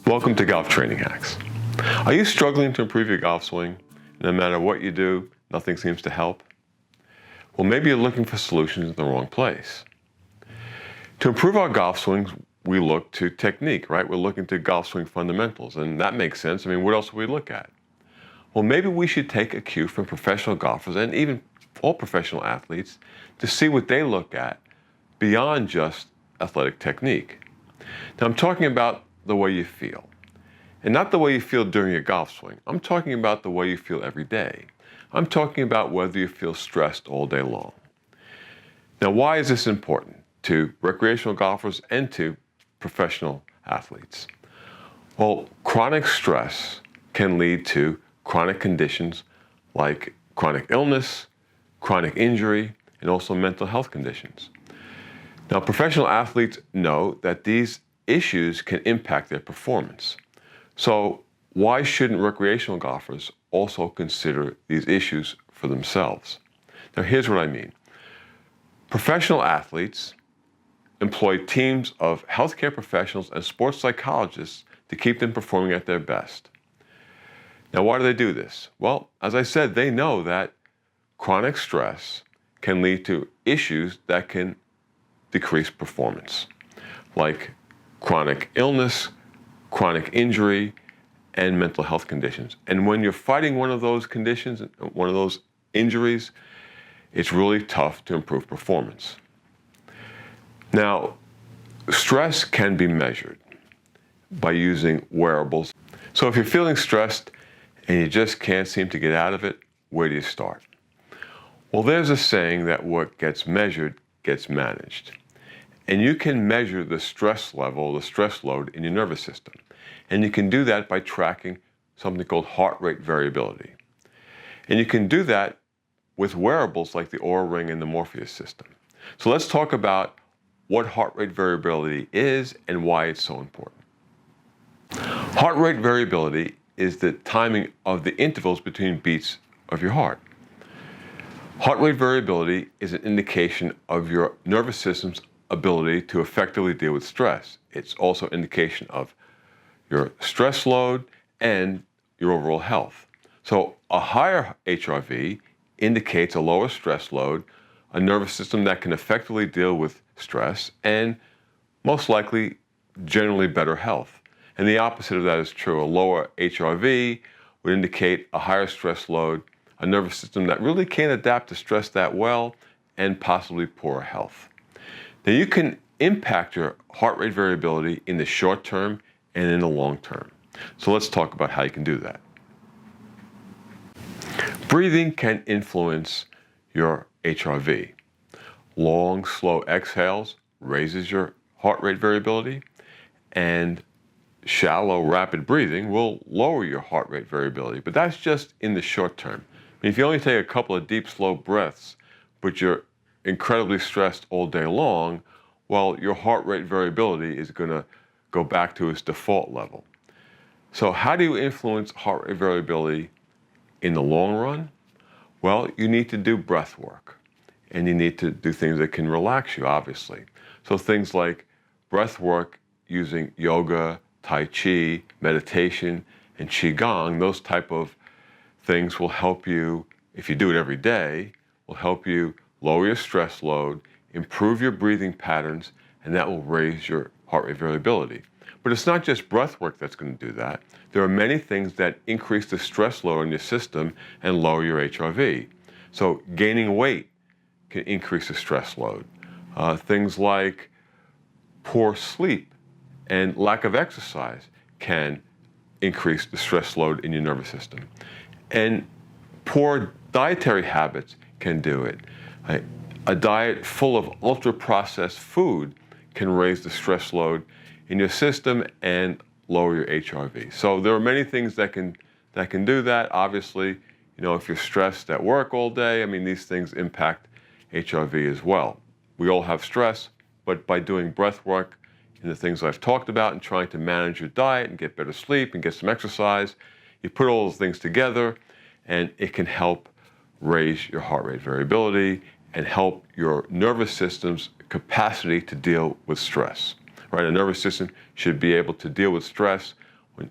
Welcome to Golf Training Hacks. Are you struggling to improve your golf swing? No matter what you do, nothing seems to help? Well, maybe you're looking for solutions in the wrong place. To improve our golf swings, we look to technique, right? We're looking to golf swing fundamentals, and that makes sense. I mean, what else would we look at? Well, maybe we should take a cue from professional golfers and even all professional athletes to see what they look at beyond just athletic technique. Now, I'm talking about the way you feel. And not the way you feel during your golf swing. I'm talking about the way you feel every day. I'm talking about whether you feel stressed all day long. Now, why is this important to recreational golfers and to professional athletes? Well, chronic stress can lead to chronic conditions like chronic illness, chronic injury, and also mental health conditions. Now, professional athletes know that these issues can impact their performance. So why shouldn't recreational golfers also consider these issues for themselves? Now, here's what I mean. Professional athletes employ teams of healthcare professionals and sports psychologists to keep them performing at their best. Now, why do they do this? Well, as I said, they know that chronic stress can lead to issues that can decrease performance, like chronic illness, chronic injury, and mental health conditions. And when you're fighting one of those conditions, one of those injuries, it's really tough to improve performance. Now, stress can be measured by using wearables. So if you're feeling stressed and you just can't seem to get out of it, where do you start? Well, there's a saying that what gets measured gets managed. And you can measure the stress level, the stress load in your nervous system. And you can do that by tracking something called heart rate variability. And you can do that with wearables like the Oura Ring and the Morpheus system. So let's talk about what heart rate variability is and why it's so important. Heart rate variability is the timing of the intervals between beats of your heart. Heart rate variability is an indication of your nervous system's ability to effectively deal with stress. It's also an indication of your stress load and your overall health. So a higher HRV indicates a lower stress load, a nervous system that can effectively deal with stress, and most likely generally better health. And the opposite of that is true. A lower HRV would indicate a higher stress load, a nervous system that really can't adapt to stress that well, and possibly poorer health. Now, you can impact your heart rate variability in the short term and in the long term. So let's talk about how you can do that. Breathing can influence your HRV. Long, slow exhales raises your heart rate variability, and shallow, rapid breathing will lower your heart rate variability, but that's just in the short term. I mean, if you only take a couple of deep, slow breaths, but you're incredibly stressed all day long, well, your heart rate variability is going to go back to its default level. So how do you influence heart rate variability in the long run? Well, you need to do breath work, and you need to do things that can relax you, obviously. So things like breath work using yoga, Tai Chi, meditation, and Qigong, those type of things will help you, if you do it every day, will help you lower your stress load, improve your breathing patterns, and that will raise your heart rate variability. But it's not just breath work that's going to do that. There are many things that increase the stress load in your system and lower your HRV. So gaining weight can increase the stress load. Things like poor sleep and lack of exercise can increase the stress load in your nervous system. And poor dietary habits can do it. A diet full of ultra-processed food can raise the stress load in your system and lower your HRV. So there are many things that can do that. Obviously, if you're stressed at work all day, I mean, these things impact HRV as well. We all have stress, but by doing breath work and the things I've talked about and trying to manage your diet and get better sleep and get some exercise, you put all those things together and it can help raise your heart rate variability and help your nervous system's capacity to deal with stress. Right? A nervous system should be able to deal with stress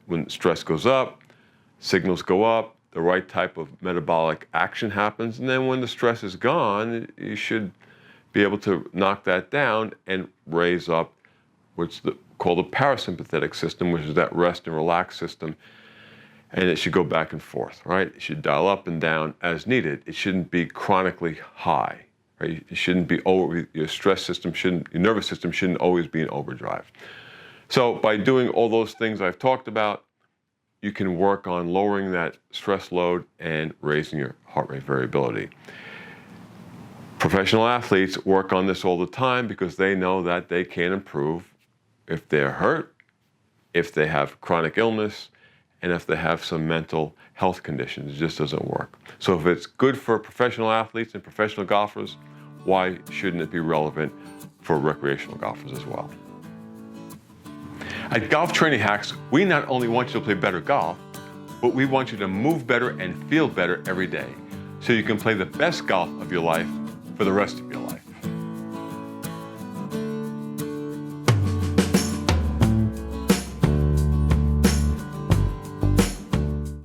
When stress goes up, signals go up, the right type of metabolic action happens, and then when the stress is gone, you should be able to knock that down and raise up what's called the parasympathetic system, which is that rest and relax system, and it should go back and forth, right? It should dial up and down as needed. It shouldn't be chronically high, right? It shouldn't be your stress system shouldn't, your nervous system shouldn't always be in overdrive. So by doing all those things I've talked about, you can work on lowering that stress load and raising your heart rate variability. Professional athletes work on this all the time because they know that they can improve if they're hurt, if they have chronic illness, and if they have some mental health conditions. It just doesn't work. So if it's good for professional athletes and professional golfers, why shouldn't it be relevant for recreational golfers as well? At Golf Training Hacks, we not only want you to play better golf, but we want you to move better and feel better every day so you can play the best golf of your life for the rest of your life.